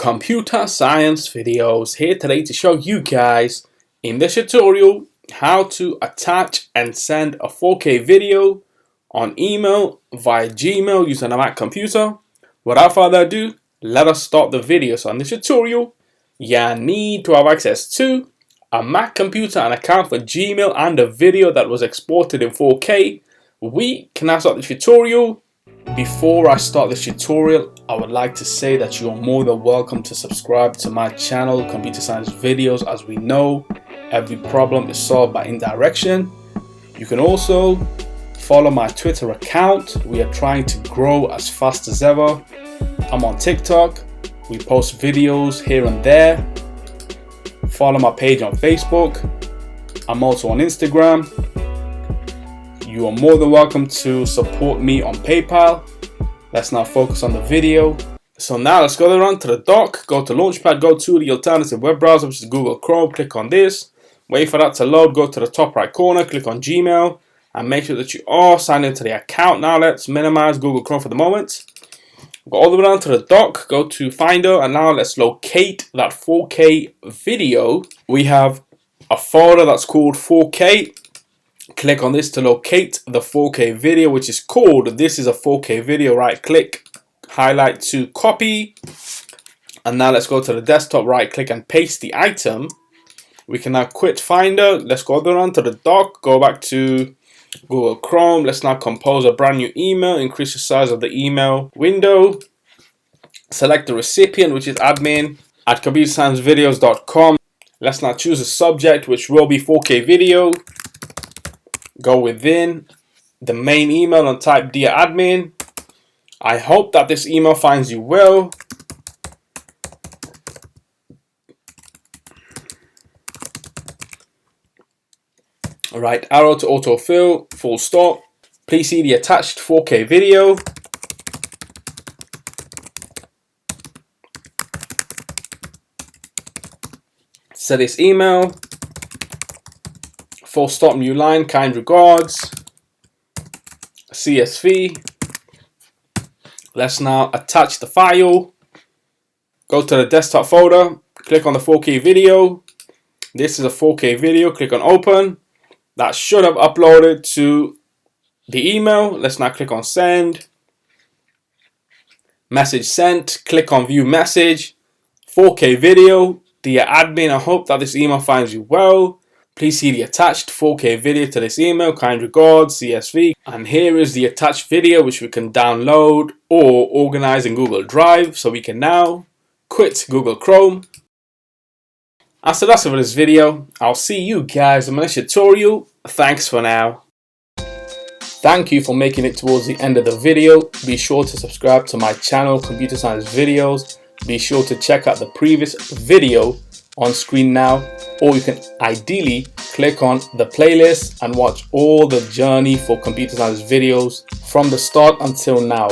Computer Science Videos here today to show you guys in this tutorial how to attach and send a 4K video on email via Gmail using a Mac computer. Without further ado, let us start the video. So in this tutorial, you need to have access to a Mac computer, an account for Gmail, and a video that was exported in 4K. We can now start the tutorial. Before I start this tutorial, I would like to say that you are more than welcome to subscribe to my channel, Computer Science Videos. As we know, every problem is solved by indirection. You can also follow my Twitter account. We are trying to grow as fast as ever. I'm on TikTok. We post videos here and there. Follow my page on Facebook. I'm also on Instagram. You are more than welcome to support me on PayPal. Let's now focus on the video. So now let's go around to the dock, go to Launchpad, go to the alternative web browser, which is Google Chrome. Click on this, wait for that to load, go to the top right corner, click on Gmail, and make sure that you are signed into the account. Now let's minimize Google Chrome for the moment. Go all the way down to the dock, go to Finder, and now let's locate that 4K video. We have a folder that's called 4K. Click on this to locate the 4K video, which is called "This is a 4K video." Right click, highlight to copy, and now let's go to the desktop, right click and paste the item. We can now quit Finder. Let's go around to the dock, go back to Google Chrome. Let's now compose a brand new email, increase the size of the email window, select the recipient, which is admin at ComputerScienceVideos.com. Let's now choose a subject, which will be 4K video. Go within the main email and type "Dear admin." I hope that this email finds you well. Right arrow to autofill, full stop. Please see the attached 4K video. Set this email. Full stop, new line, kind regards, CSV. Let's now attach the file. Go to the desktop folder, click on the 4K video. This is a 4K video, click on open. That should have uploaded to the email. Let's now click on send. Message sent, click on view message. 4K video, dear admin, I hope that this email finds you well. Please see the attached 4K video to this email, kind regards, CSV. And here is the attached video, which we can download or organize in Google Drive. So we can now quit Google Chrome. And so that's it for this video. I'll see you guys in my next tutorial. Thanks for now. Thank you for making it towards the end of the video. Be sure to subscribe to my channel, Computer Science Videos. Be sure to check out the previous video on screen now, or you can ideally click on the playlist and watch all the journey for Computer Science Videos from the start until now.